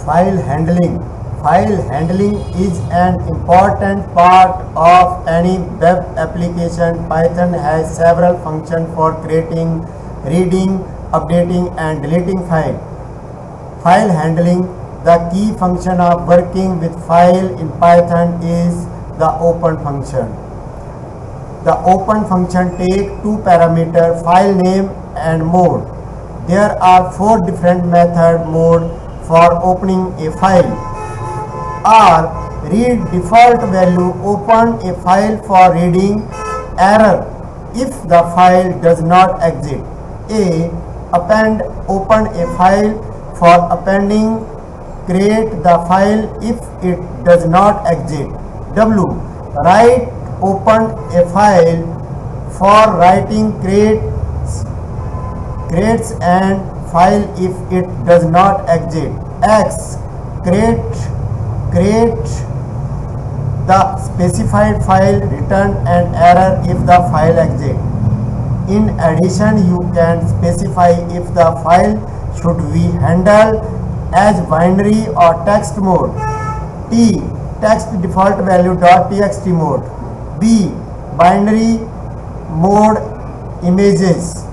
File handling. File handling is an important part of any web application. Python has several functions for creating, reading, updating and deleting file. File handling. The key function of working with file in Python is the open function. The open function takes two parameters, file name and mode. There are 4 different method mode for opening a file. Are read default value, open a file for reading, error if the file does not exist. A. Append, open a file for appending, create the file if it does not exist. W. Write, open a file for writing, creates and file if it does not exist. X. Create the specified file, return an error if the file exists. In addition, you can specify if the file should be handled as binary or text mode. T. Text default value .txt mode. B. Binary mode images.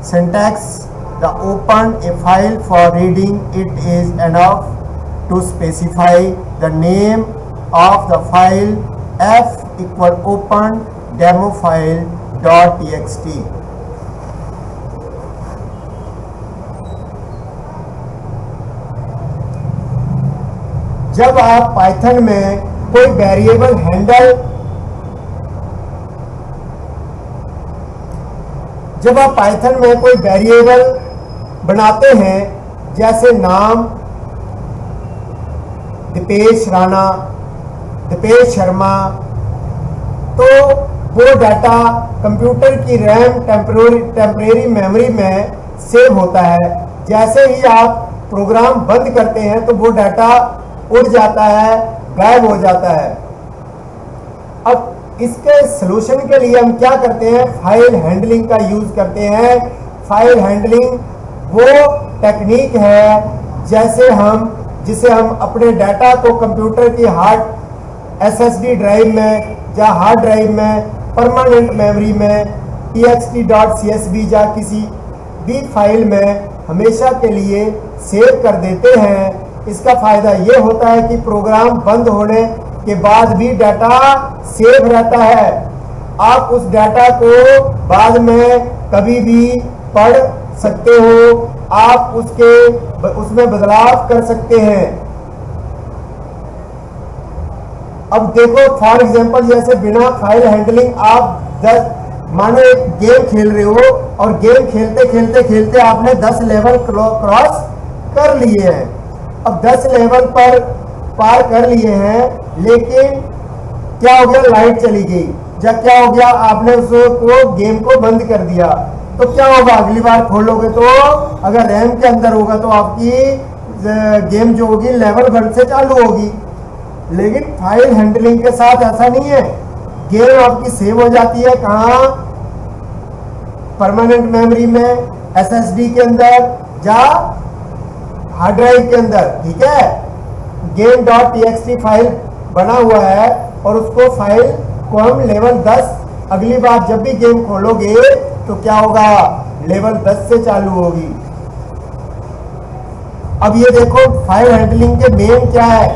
Syntax. The open a file for reading it is enough to specify the name of the file. F equal open demo file .txt. जब आप Python में कोई variable handle जब आप Python में कोई variable बनाते हैं, जैसे नाम दीपेश राणा, दीपेश शर्मा, तो वो डाटा कंप्यूटर की रैम टेम्परेरी मेमोरी में सेव होता है। जैसे ही आप प्रोग्राम बंद करते हैं तो वो डाटा उड़ जाता है, गायब हो जाता है। अब इसके सलूशन के लिए हम क्या करते हैं, फाइल हैंडलिंग का यूज करते हैं। फाइल हैंडलिंग वो टेक्निक है जिसे हम अपने डाटा को कंप्यूटर की हार्ड एसएसडी ड्राइव में या हार्ड ड्राइव में, परमानेंट मेमोरी में, txt.csv या किसी भी फाइल में हमेशा के लिए सेव कर देते हैं। इसका फायदा ये होता है कि प्रोग्राम बंद होने के बाद भी डाटा सेव रहता है। आप उस डाटा को बाद में कभी भी पढ़ सकते हो, आप उसमें बदलाव कर सकते हैं। अब देखो फॉर एग्जांपल, जैसे बिना फाइल हैंडलिंग आप मानो एक गेम खेल रहे हो और गेम खेलते खेलते आपने 10 लेवल क्रॉस कर लिए हैं। अब 10 लेवल पर पार कर लिए हैं, लेकिन क्या हो गया, लाइट चली गई या क्या हो गया, आपने उसको गेम को बंद कर दिया, तो क्या होगा, अगली बार खोलोगे तो अगर रैम के अंदर होगा तो आपकी गेम जो होगी लेवल 1 से चालू होगी। लेकिन फाइल हैंडलिंग के साथ ऐसा नहीं है, गेम आपकी सेव हो जाती है कहाँ, परमानेंट मेमोरी में, एसएसडी के अंदर या हार्ड ड्राइव के अंदर। ठीक है, game.txt फाइल बना हुआ है और उसको फाइल को हम लेवल 10, अगली बार जब भी गेम खोलोगे तो क्या होगा, लेवल 10 से चालू होगी। अब ये देखो फाइल हैंडलिंग के मेन क्या है,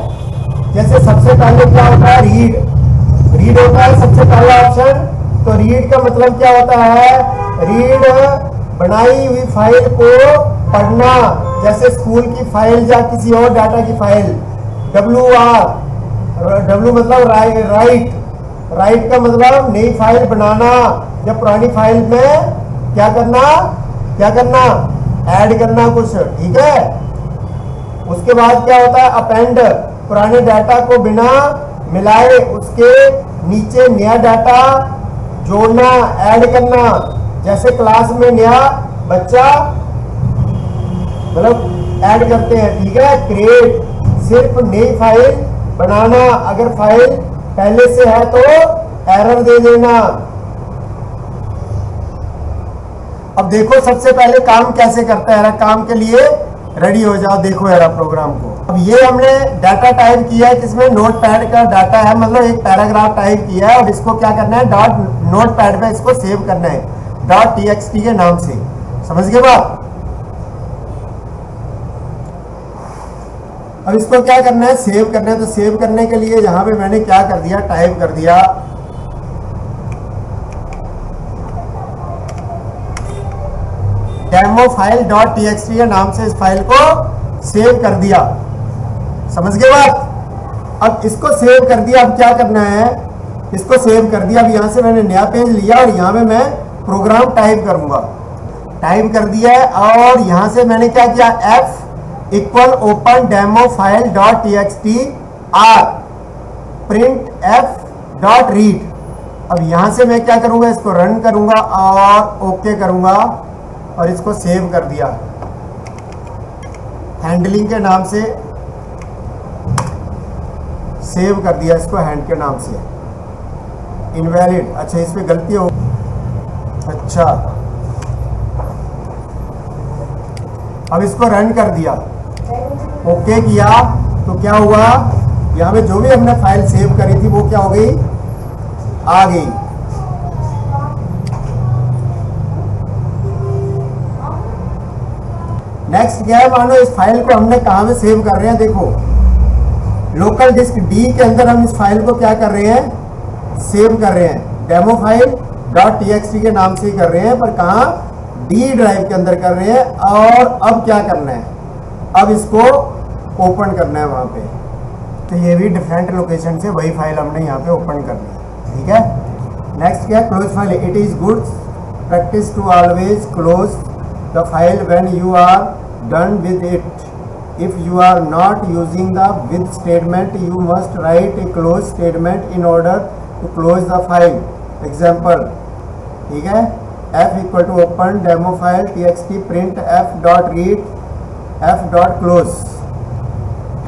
जैसे सबसे पहले क्या होता है, रीड होता है सबसे पहला ऑप्शन। तो रीड का मतलब क्या होता है, रीड बनाई हुई फाइल को पढ़ना, जैसे स्कूल की फाइल या किसी और डाटा की फाइल। डब्ल्यू मतलब राइट का मतलब नई फाइल बनाना, या पुरानी फाइल में क्या करना ऐड करना कुछ। ठीक है, उसके बाद क्या होता है, अपेंड, पुराने डाटा को बिना मिलाए उसके नीचे नया डाटा जोड़ना, ऐड करना। जैसे क्लास में नया बच्चा मतलब ऐड करते हैं। ठीक है, क्रिएट, सिर्फ नई फाइल बनाना, अगर फाइल पहले से है तो एरर दे देना। अब देखो सबसे पहले काम कैसे करता है, काम के लिए रेडी हो जाओ, देखो यार प्रोग्राम को। अब ये हमने डाटा टाइप किया है किसमें, नोटपैड का डाटा है, मतलब एक पैराग्राफ टाइप किया है और इसको क्या करना है, डॉट नोटपैड पे इसको सेव करना है .txt के नाम से। समझ गए बात। अब इसको क्या करना है, सेव करना है। तो सेव करने के लिए यहां पे मैंने क्या कर दिया, टाइप कर दिया डेमो फाइल .txt के नाम से इस फाइल को सेव कर दिया। समझ गए बात। अब इसको सेव कर दिया, अब क्या करना है, इसको सेव कर दिया। अब यहां से मैंने नया पेज लिया और यहां पे मैं प्रोग्राम टाइप करूंगा, टाइप कर दिया है। और यहां से मैंने क्या किया, f equal open demo file .txt r print f dot read. अब यहां से मैं क्या करूंगा, इसको रन करूंगा और ओके करूंगा और इसको सेव कर दिया हैंडलिंग के नाम से, सेव कर दिया इसको हैंड के नाम से। इनवैलिड, अच्छा इस पे गलती हो, अच्छा अब इसको रन कर दिया, ओके किया तो क्या हुआ, यहाँ पे जो भी हमने फाइल सेव करी थी वो क्या हो गई, आ गई। नेक्स्ट क्या है, मानो इस फाइल को हमने कहाँ में सेव कर रहे हैं, देखो लोकल डिस्क डी के अंदर हम इस फाइल को क्या कर रहे हैं, सेव कर रहे हैं। डेमो फाइल .txt के नाम से ही कर रहे हैं, पर कहाँ, डी ड्राइव के अंदर कर रहे हैं। और अब क्या करना है, अब इसको ओपन करना है वहाँ पे। तो ये भी डिफरेंट लोकेशन से वही फाइल हमने यहाँ पे ओपन कर ली, ठीक है। नेक्स्ट क्या, close file. It is good practice to always close the file when you are done with it. If you are not using the with statement, you must write a close statement in order to close the file. Example, ठीक है, f equal to open demo file txt print f dot read f dot close.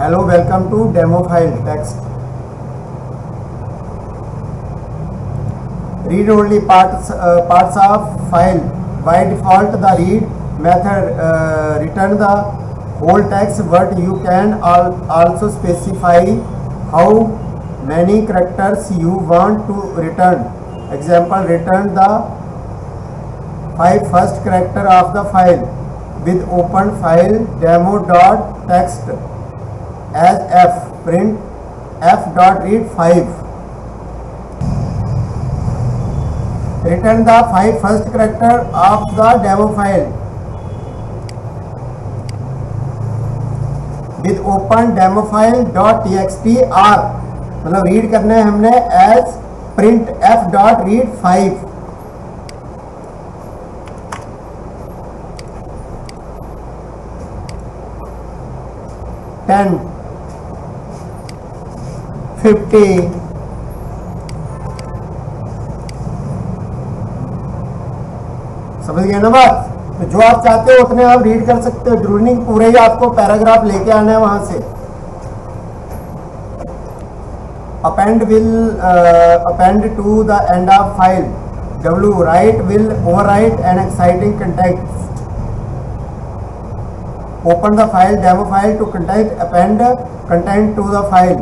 Hello, welcome to demo file text. Read only parts of file. By default, the read method return the whole text, but you can also specify how many characters you want to return. Example, return the 5 first character of the file with open file demo dot text as f, print f dot read 5. Return the 5 first character of the demo file with open demo file dot txt r, मतलब read करना है हमने as print f dot read 5। Ten 50 समझ गए ना बात। तो जो आप चाहते हो उतने आप रीड कर सकते हो, जरूरी नहीं पूरे ही आपको पैराग्राफ लेके आना है वहां से। Append will append to the end of file, w write will overwrite an existing context. Open the file demo file to content, append content to the file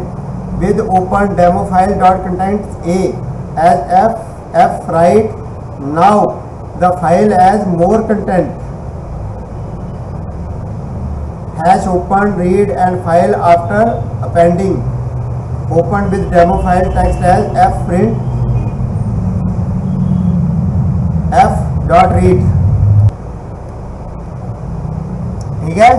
with open demo file dot content a as f write now the file as more content, hash open read and file after appending, open with demo file text as f print f dot read, ठीक है।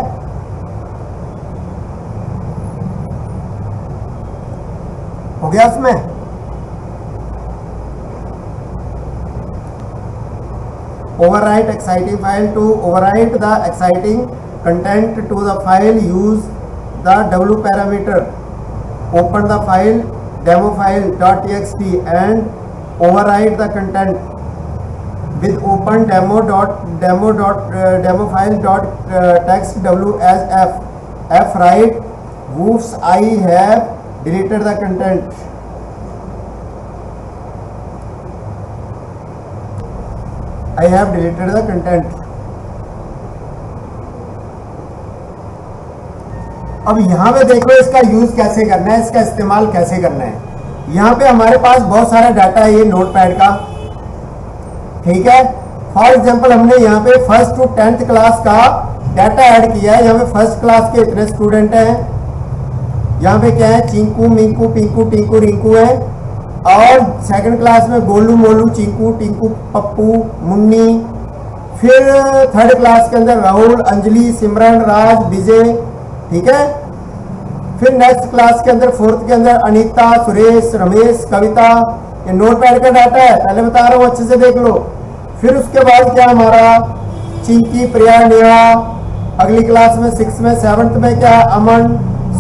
हो गया उसमें। Overwrite exciting file, to overwrite the exciting content to the file, use the w parameter. Open the file demo file .txt and overwrite the content with open demo file text w as f write whoops, I have deleted the content. I have deleted the content. अब यहाँ पे देखो इसका use कैसे करना है, इसका इस्तेमाल कैसे करना है। यहाँ पे हमारे पास बहुत सारा डाटा है ये नोटपैड का, ठीक है। फॉर एग्जांपल हमने यहाँ पे 1st to 10th क्लास का डाटा ऐड किया है। यहाँ पे 1st क्लास के इतने स्टूडेंट हैं, यहाँ पे क्या है, चिंकू, मिंकू, पिंकू, टिंकू, रिंकू है। और 2nd क्लास में गोलू, मोलू, चिंकू, टिंकू, पप्पू, मुन्नी। फिर 3rd क्लास के अंदर राहुल, अंजलि, सिमरन, राज, विजय, ठीक है। फिर नेक्स्ट क्लास के अंदर 4th के अंदर अनीता, सुरेश, रमेश, कविता। ये नोटपैड का डाटा है, पहले बता रहा हूँ, अच्छे से देख लो। फिर उसके बाद क्या हमारा चिंकी, प्रिया, नेहा। अगली क्लास में 6th में 7th में क्या, अमन,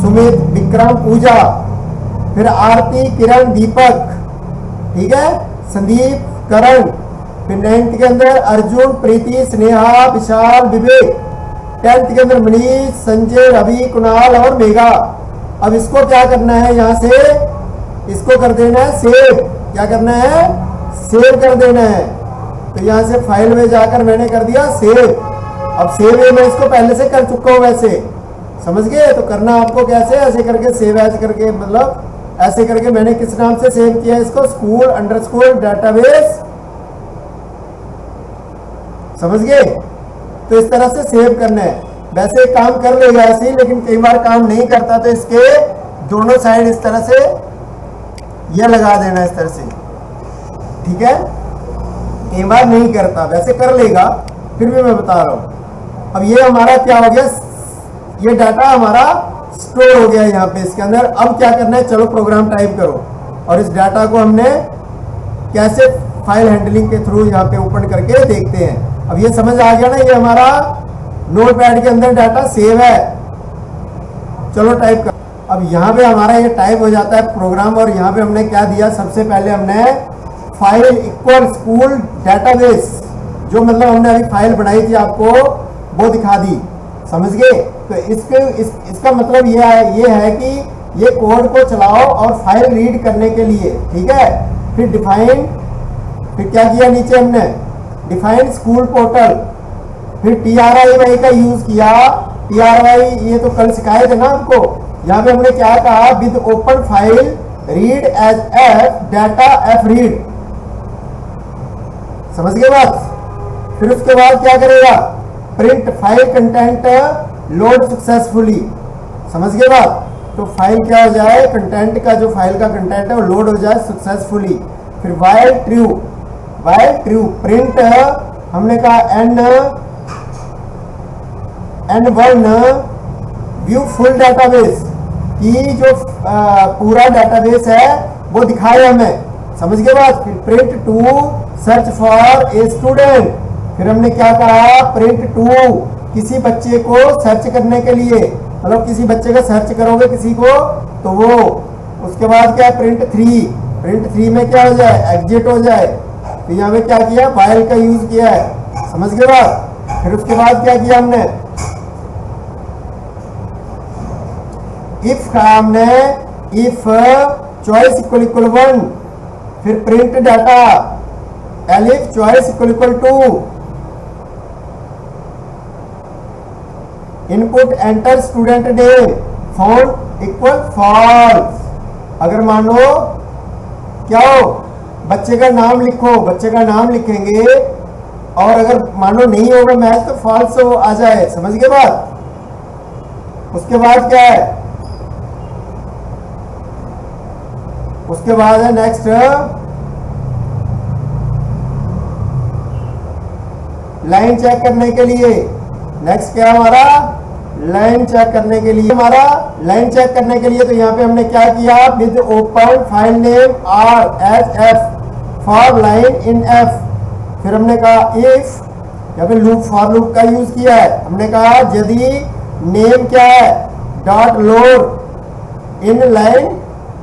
सुमित, विक्रम, पूजा। फिर आरती, किरण, दीपक, ठीक है, संदीप, करण। फिर 9th के अंदर अर्जुन, प्रीति, स्नेहा, विशाल, विवेक। 10th के अंदर मनीष, संजय, रवि, कुणाल और मेघा। अब इसको क्या करना है, यहाँ से इसको कर देना है सेव। क्या करना है, सेव कर देना है। तो यहाँ से फाइल में जाकर मैंने कर दिया सेव। अब सेव मैं इसको पहले से कर चुका हूँ, वैसे समझ गए। तो करना आपको कैसे, ऐसे करके सेव एज करके, मतलब ऐसे करके मैंने किस नाम से सेव किया इसको, school_ database, समझ गए। तो इस तरह से सेव करना है। वैसे काम कर लेगा ऐसे ही, लेकिन कई बार काम नहीं करता, तो इसके दोनों साइड इस तरह से यह लगा देना, इस तरह से, ठीक है। कई बार नहीं करता, वैसे कर लेगा, फिर भी मैं बता रहा हूं। अब ये हमारा क्या हो गया, ये डाटा हमारा स्टोर हो गया यहाँ पे इसके अंदर। अब क्या करना है, चलो प्रोग्राम टाइप करो और इस डाटा को हमने कैसे फाइल हैंडलिंग के थ्रू यहाँ पे ओपन करके देखते हैं। अब ये समझ आ गया ना, ये हमारा नोटपैड के अंदर डाटा सेव है। चलो टाइप कर। अब यहाँ पे हमारा ये टाइप हो जाता है प्रोग्राम। और यहाँ पे हमने क्या दिया, सबसे पहले हमने फाइल इक्वल स्कूल डेटाबेस, जो मतलब हमने अभी फाइल बनाई थी आपको वो दिखा दी, समझ गए। तो इसका मतलब ये है कि ये कोड को चलाओ और फाइल रीड करने के लिए, ठीक है। फिर डिफाइन, फिर क्या किया नीचे हमने, डिफाइन स्कूल पोर्टल। फिर TRIY का यूज किया। TRIY ये तो कल सिखाए थे ना आपको। यहाँ पे हमने क्या कहा, with open file read as f data f read, समझ गए बात। फिर उसके बाद क्या करेगा, print file content load successfully, समझ गए बात। तो फाइल क्या हो जाए, कंटेंट का जो फाइल का कंटेंट है वो लोड हो जाए सक्सेसफुली। फिर वाइल ट्रू प्रिंट, हमने कहा N1 व्यू फुल डाटाबेस, की जो पूरा डाटाबेस है वो दिखाए हमें, समझ गए बात। फिर print two search for a student. फिर हमने क्या कहा, प्रिंट टू किसी बच्चे को सर्च करने के लिए, मतलब किसी बच्चे का सर्च करोगे किसी को तो वो। उसके बाद क्या है, प्रिंट थ्री में क्या हो जाए, एग्जिट हो जाए। तो यहाँ पे क्या किया, फाइल का यूज किया है, समझ गए बात। फिर उसके बाद क्या किया हमने, इफ का हमने इफ चॉइस इक्वल 1, फिर print data elif choice equal 2, input enter student name found equal false. अगर मान लो क्या हो, बच्चे का नाम लिखो, बच्चे का नाम लिखेंगे और अगर मान लो नहीं होगा मैच तो फॉल्स आ जाए, समझ गए बात। उसके बाद क्या है, उसके बाद है नेक्स्ट लाइन चेक करने के लिए। नेक्स्ट क्या हमारा, लाइन चेक करने के लिए, हमारा लाइन चेक करने के लिए। तो यहाँ पे हमने क्या किया, with open file name R as F for line in F। फिर हमने कहा इफ, या फिर लूप, फॉर लूप का यूज किया है। हमने कहा यदि नेम क्या है, dot load in line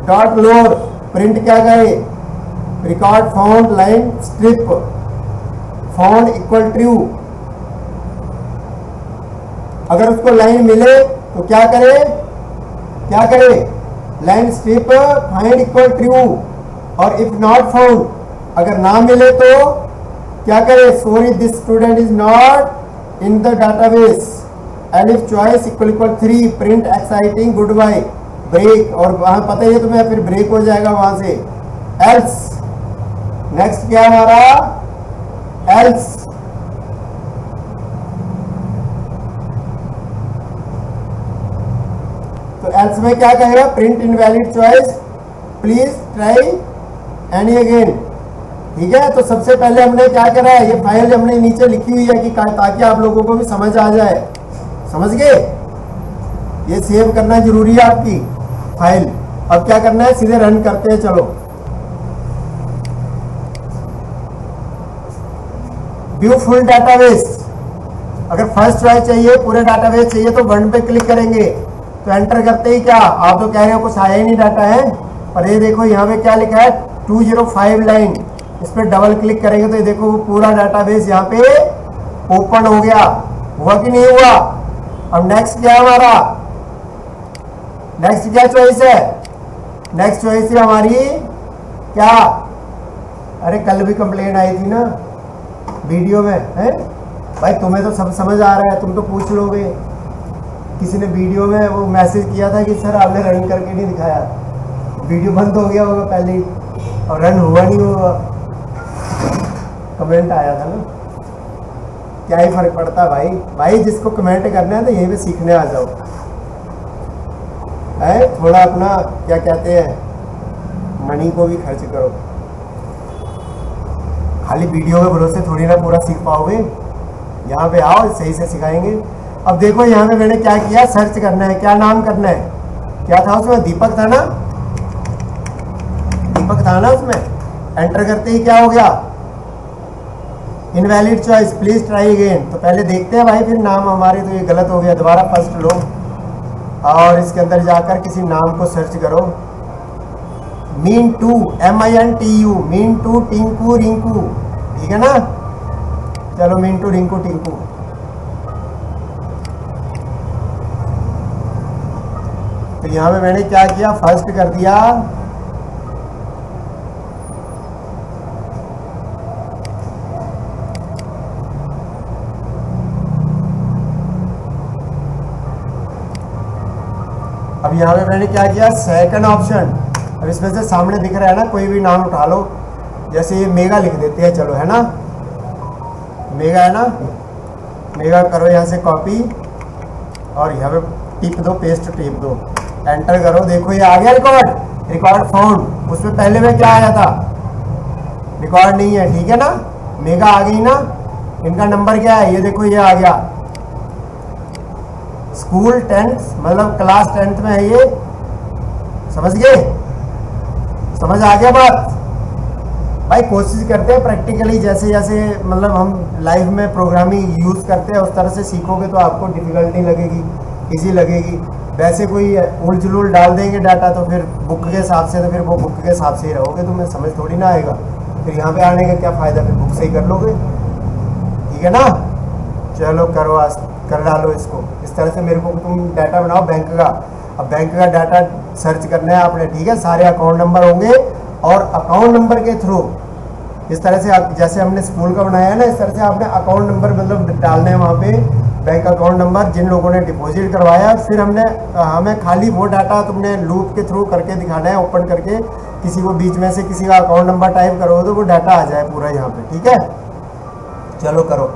dot load, print क्या करे, record found line strip found equal true. अगर उसको लाइन मिले तो क्या करे, line strip find equal true. और इफ नॉट फाउंड, अगर ना मिले तो क्या करे, sorry this student is not in the database, elif choice equal equal 3 print exiting good bye break, और वहां पता ही है तुम्हें फिर ब्रेक हो जाएगा वहां से। एल्स नेक्स्ट क्या हमारा एल्स, तो एल्स में क्या कहेगा print invalid choice please try any again. ठीक है, तो सबसे पहले हमने क्या करा है, ये फाइल हमने नीचे लिखी हुई है कि ताकि आप लोगों को भी समझ आ जाए, समझ गए। ये सेव करना जरूरी है आपकी फाइल। अब क्या करना है, सीधे रन करते हैं। चलो व्यू फुल डाटाबेस, अगर फर्स्ट चॉइस चाहिए पूरे डाटाबेस चाहिए तो वन पे क्लिक करेंगे, तो एंटर करते ही क्या आप तो कह रहे हो कुछ आया ही नहीं डाटा है, पर ये देखो यहाँ पे क्या लिखा है 205 लाइन, इस पर डबल क्लिक करेंगे तो ये देखो वो पूरा डाटाबेस यहाँ पे ओपन हो गया। हुआ कि नहीं हुआ। अब नेक्स्ट क्या है हमारा, नेक्स्ट क्या चॉइस है, नेक्स्ट चॉइस है हमारी क्या, अरे कल भी कंप्लेन आई थी ना वीडियो में है भाई, तुम्हें तो सब समझ आ रहा है, तुम तो पूछ लोगे। किसी ने वीडियो में वो मैसेज किया था कि सर आपने रन करके नहीं दिखाया, वीडियो बंद हो गया होगा पहले ही और रन हुआ नहीं होगा, कमेंट आया था ना। क्या ही फर्क पड़ता है भाई, भाई जिसको कमेंट करना है तो यहीं पे सीखने आ जाओ है, थोड़ा अपना क्या कहते हैं मनी को भी खर्च करो, खाली वीडियो के भरोसे थोड़ी ना पूरा सीख पाओगे। यहाँ पे आओ सही से सिखाएंगे। अब देखो यहाँ पे मैंने क्या किया, सर्च करना है, क्या नाम करना है, क्या था उसमें दीपक था ना, दीपक था ना उसमें। एंटर करते ही क्या हो गया, invalid choice please try again. तो पहले देखते हैं भाई, फिर नाम हमारे तो ये गलत हो गया, दोबारा फर्स्ट लो और इसके अंदर जाकर किसी नाम को सर्च करो, मीनटू MINTU मीनटू टिंकू रिंकू, ठीक है ना। चलो मीनटू रिंकू टिंकू, तो यहां पे मैंने क्या किया, फर्स्ट कर दिया अब यहाँ पे मैंने क्या किया, सेकंड ऑप्शन। अब इसमें से सामने दिख रहा है ना, कोई भी नाम उठा लो, जैसे ये मेगा लिख देते हैं, चलो है ना, मेगा है ना, मेगा करो यहाँ से कॉपी और यहाँ पे टिप दो, पेस्ट टिप दो, एंटर करो, देखो ये आ गया रिकॉर्ड, रिकॉर्ड फाउंड। उसमें पहले में क्या आया था, रिकॉर्ड नहीं है, ठीक है ना, मेगा आ गई ना। इनका नंबर क्या है, ये देखो ये आ गया, स्कूल 10th मतलब क्लास 10th में है ये, समझ गए, समझ आ गया बात। भाई कोशिश करते हैं प्रैक्टिकली, जैसे जैसे मतलब हम लाइफ में प्रोग्रामिंग यूज़ करते हैं उस तरह से सीखोगे तो आपको डिफ़िकल्टी लगेगी, इजी लगेगी। वैसे कोई उल जुलूल डाल देंगे डाटा तो फिर बुक के हिसाब से, तो फिर वो बुक के हिसाब से ही रहोगे, तुम्हें समझ थोड़ी ना आएगा, फिर यहाँ पे आने का क्या फ़ायदा, फिर बुक से ही कर लोगे, ठीक है ना। चलो करो, आज कर डालो इसको। इस तरह से मेरे को तुम डाटा बनाओ बैंक का। अब बैंक का डाटा सर्च करना है आपने, ठीक है, सारे अकाउंट नंबर होंगे और अकाउंट नंबर के थ्रू इस तरह से आप, जैसे हमने स्कूल का बनाया है ना, इस तरह से आपने अकाउंट नंबर मतलब डालना है वहाँ पे, बैंक अकाउंट नंबर जिन लोगों ने डिपॉजिट करवाया। फिर हमें खाली वो डाटा तुमने लूप के थ्रू करके दिखाना है, ओपन करके किसी को बीच में से किसी का अकाउंट नंबर टाइप करो तो वो डाटा आ जाए पूरा यहाँ पे, ठीक है। चलो करो।